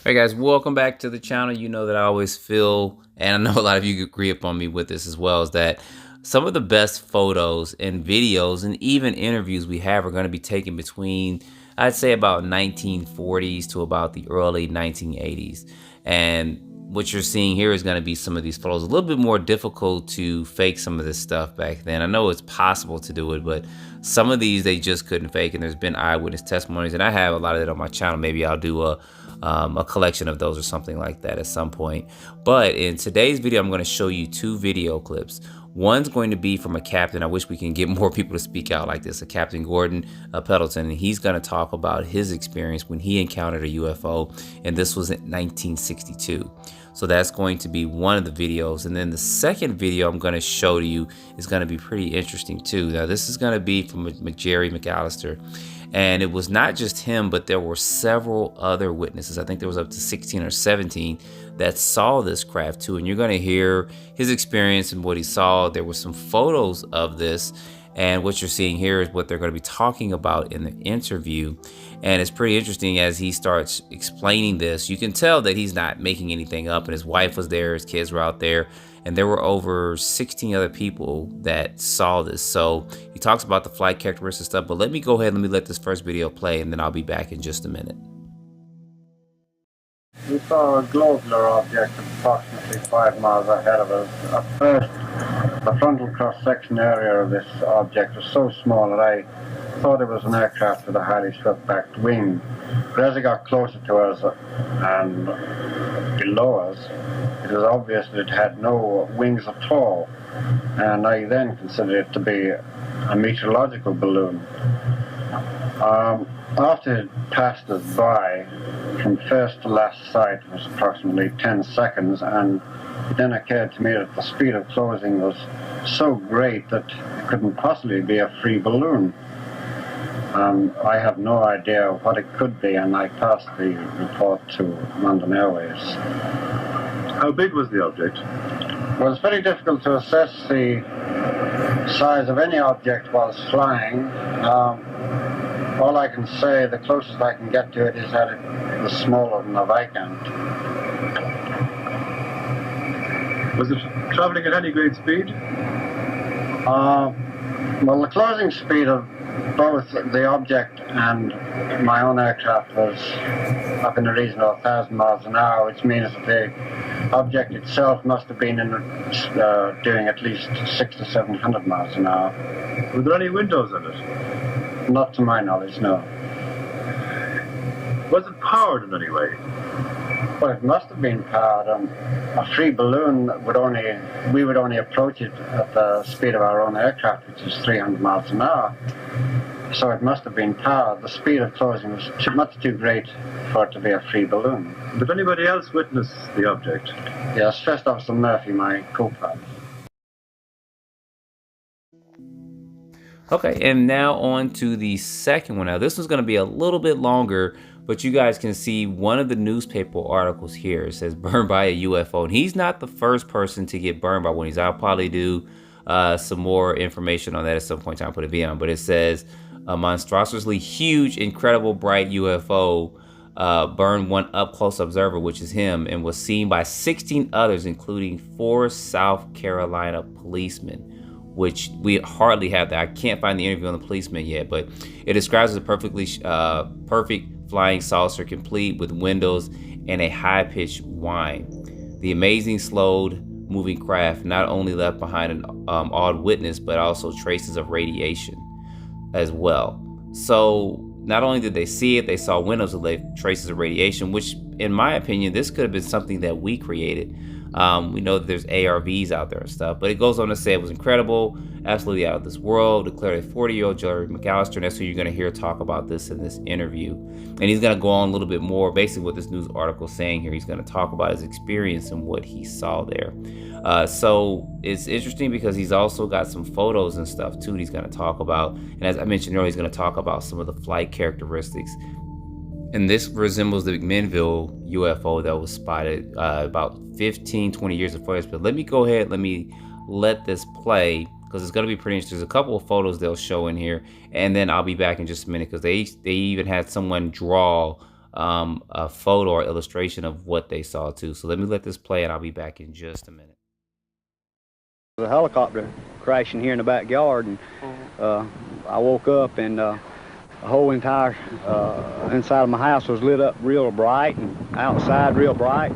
Hey guys, welcome back to the channel. You know that I always feel, and I know a lot of you agree upon me with this as well, is that some of the best photos and videos and even interviews we have are going to be taken between, I'd say, about 1940s to about the early 1980s. And what you're seeing here is going to be some of these photos. A little bit more difficult to fake some of this stuff back then. I know it's possible to do it, but some of these they just couldn't fake. And there's been eyewitness testimonies, and I have a lot of that on my channel. Maybe I'll do a collection of those or something like that at some point. But in today's video, I'm going to show you two video clips. One's going to be from a captain. I wish we can get more people to speak out like this. A Captain Gordon Pendleton, and he's going to talk about his experience when he encountered a UFO, and this was in 1962. So that's going to be one of the videos. And then the second video I'm going to show to you is going to be pretty interesting too. Now this is going to be from Jerry McAllister. And it was not just him, but there were several other witnesses. I think there was up to 16 or 17 that saw this craft too. And you're going to hear his experience and what he saw. There were some photos of this. And what you're seeing here is what they're going to be talking about in the interview. And it's pretty interesting as he starts explaining this. You can tell that he's not making anything up. And his wife was there. His kids were out there. And there were over 16 other people that saw this. So he talks about the flight characteristics stuff. But let me go ahead. Let me let this first video play. And then I'll be back in just a minute. We saw a globular object approximately 5 miles ahead of us. At first, the frontal cross-section area of this object was so small that I thought it was an aircraft with a highly swept-backed wing. But as it got closer to us and below us, it was obvious that it had no wings at all. And I then considered it to be a meteorological balloon. After it passed us by, from first to last sight was approximately 10 seconds, and it then occurred to me that the speed of closing was so great that it couldn't possibly be a free balloon. I have no idea what it could be, and I passed the report to London Airways. How big was the object? Well, it's very difficult to assess the size of any object whilst flying. All I can say, the closest I can get to it is that it was smaller than a Viscount. Was it traveling at any great speed? Well, the closing speed of both the object and my own aircraft was up in the region of 1,000 miles an hour, which means that the object itself must have been doing at least 600 to 700 miles an hour. Were there any windows in it? Not to my knowledge, no. Was it powered in any way? Well, it must have been powered. A free balloon we would only approach it at the speed of our own aircraft, which is 300 miles an hour. So it must have been powered. The speed of closing was much too great for it to be a free balloon. Did anybody else witness the object? Yes, First Officer Murphy, my co-pilot. Okay, and now on to the second one. Now this one's going to be a little bit longer, but you guys can see one of the newspaper articles here. It says burned by a UFO, and he's not the first person to get burned by one of these. I'll probably do some more information on that at some point in time, put a video on, but it says a monstrously huge, incredible, bright UFO burned one up-close observer, which is him, and was seen by 16 others, including 4 South Carolina policemen, which we hardly have that. I can't find the interview on the policeman yet, but it describes as a perfect flying saucer, complete with windows and a high-pitched whine. The amazing slowed moving craft not only left behind an awed witness, but also traces of radiation as well. So not only did they see it, they saw windows that left traces of radiation, which in my opinion, this could have been something that we created. We know that there's ARVs out there and stuff, but it goes on to say it was incredible, absolutely out of this world, declared a 40-year-old Jerry McAllister, and that's who you're going to hear talk about this in this interview. And he's going to go on a little bit more, basically what this news article is saying here. He's going to talk about his experience and what he saw there. So it's interesting because he's also got some photos and stuff too that he's going to talk about. And as I mentioned earlier, he's going to talk about some of the flight characteristics. And this resembles the McMinnville UFO that was spotted about 15-20 years before this. But let me go ahead, let this play, because it's going to be pretty interesting. There's a couple of photos they'll show in here, and then I'll be back in just a minute, because they even had someone draw a photo or illustration of what they saw too. So let me let this play and I'll be back in just a minute. The helicopter crashing here in the backyard, and I woke up and the whole entire inside of my house was lit up real bright and outside real bright.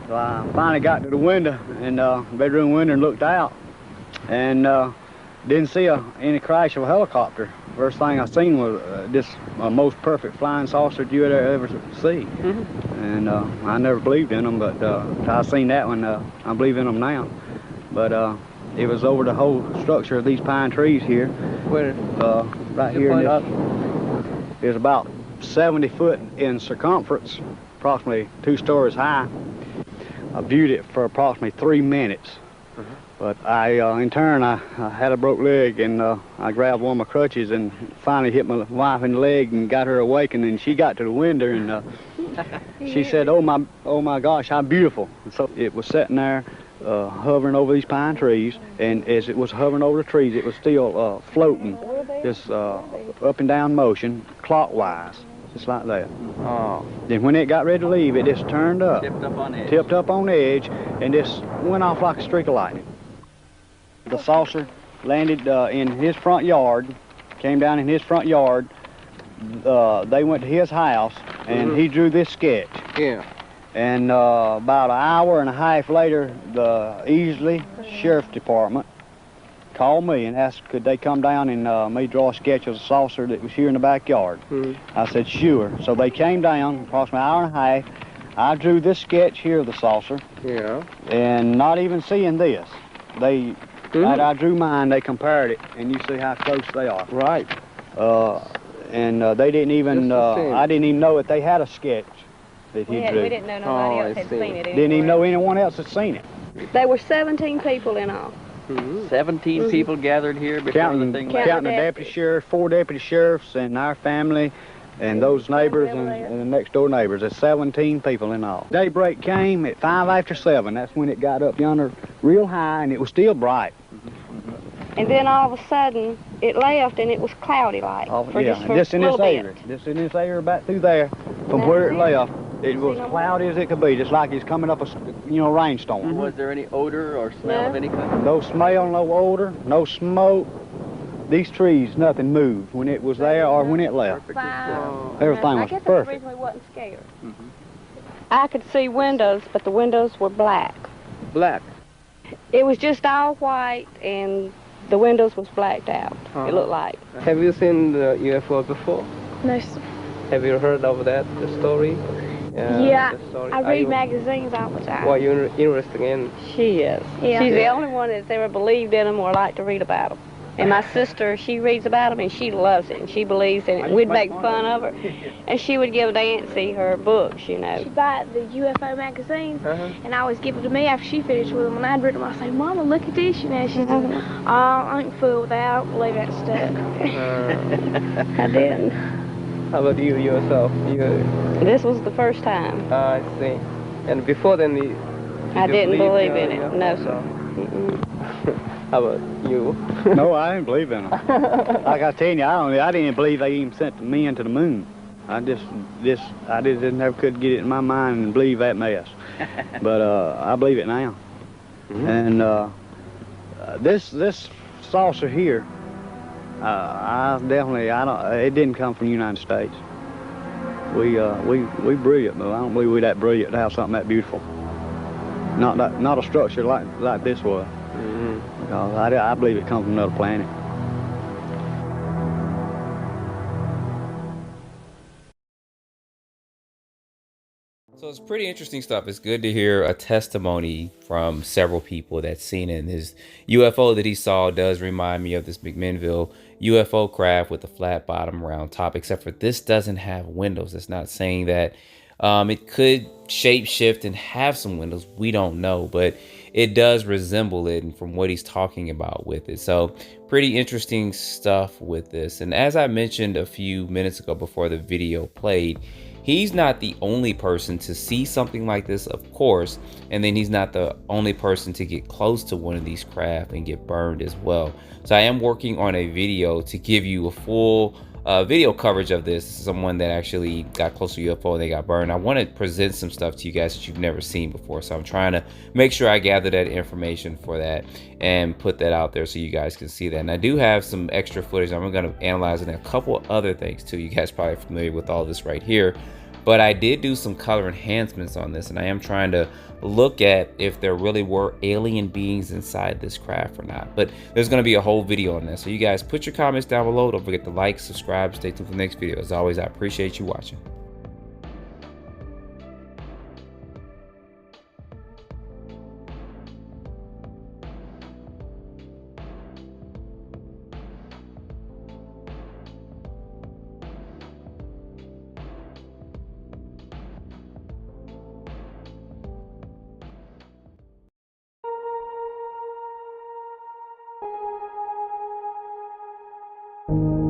So I finally got to the window and bedroom window and looked out and didn't see any crash of a helicopter. First thing I seen was this most perfect flying saucer you would ever see. And I never believed in them, but I seen that one, I believe in them now. But it was over the whole structure of these pine trees here. Where? Right here. It was about 70 foot in circumference, approximately 2 stories high. I viewed it for approximately 3 minutes. But in turn, I had a broke leg, and I grabbed one of my crutches and finally hit my wife in the leg and got her awakened, and she got to the window and she said, oh my gosh, how beautiful. And so it was sitting there hovering over these pine trees, and as it was hovering over the trees, it was still floating, just up and down motion, clockwise, just like that. Oh. Then when it got ready to leave, it just turned up, tipped up on edge, and just went off like a streak of lightning. The saucer landed in his front yard, came down in his front yard. They went to his house, and he drew this sketch. Yeah. And about an hour and a half later, the Easley Sheriff Department called me and asked could they come down and me draw a sketch of the saucer that was here in the backyard. I said sure. So they came down, approximately an hour and a half. I drew this sketch here of the saucer. Yeah. And not even seeing this, I drew mine, they compared it, and you see how close they are. Right. And they didn't even, I didn't even know that they had a sketch that he drew. We didn't know nobody else had seen it. Didn't even know anyone else had seen it. There were 17 people in all. 17 people gathered here before Counting the thing the deputy sheriff, 4 deputy sheriffs, and our family, and those neighbors and the next door neighbors. There's 17 people in all. Daybreak came at 5 after 7. That's when it got up yonder real high, and it was still bright. And then all of a sudden, it left and it was cloudy like. Just in this area. Just in this area about through there, from where it left, it was cloudy as it could be, just like it's coming up a rainstorm. Was there any odor or smell of any kind? No smell, no odor, no smoke. These trees, nothing moved when it was there or when it left. Everything was perfect. I guess that's the reason we wasn't scared. I could see windows, but the windows were black. Black? It was just all white, and the windows was blacked out, it looked like. Have you seen the UFO before? No, sir. Have you heard of that, the story? Yeah, the story? I read magazines all the time. What you're interested in? She is. Yeah. She's the only one that's ever believed in them or liked to read about them. And my sister, she reads about them and she loves it and she believes in it. We'd make fun of her, and she would give Nancy her books, you know. She'd buy the UFO magazines, and I always give it to me after she finished with them. And I'd read them, I'd say, Mama, look at this, you know. She said, oh, I ain't fooled with that. I don't believe that stuff. I didn't. How about you yourself? This was the first time. I see. And before then, I didn't believe in it. No, sir. How about you? No, I didn't believe in them. Like I tell you, I didn't believe they even sent the men to the moon. I never could get it in my mind and believe that mess. But I believe it now. And this saucer here, it didn't come from the United States. We brilliant, but I don't believe we're that brilliant to have something that beautiful. Not a structure like this was. I believe it comes from another planet. So it's pretty interesting stuff. It's good to hear a testimony from several people that's seen it. And his UFO that he saw does remind me of this McMinnville UFO craft with the flat bottom, round top, except for this doesn't have windows. It's not saying that it could shape shift and have some windows. We don't know, but it does resemble it, and from what he's talking about with it. So pretty interesting stuff with this. And as I mentioned a few minutes ago before the video played, he's not the only person to see something like this, of course, and then he's not the only person to get close to one of these craft and get burned as well. So I am working on a video to give you a full video coverage of this. Someone that actually got close to UFO and they got burned. I want to present some stuff to you guys that you've never seen before, so I'm trying to make sure I gather that information for that and put that out there so you guys can see that. And I do have some extra footage. I'm going to analyze and a couple other things too. You guys probably are familiar with all this right here, but I did do some color enhancements on this, and I am trying to look at if there really were alien beings inside this craft or not. But there's going to be a whole video on this, so you guys put your comments down below. Don't forget to like, subscribe, stay tuned for the next video. As always, I appreciate you watching. you.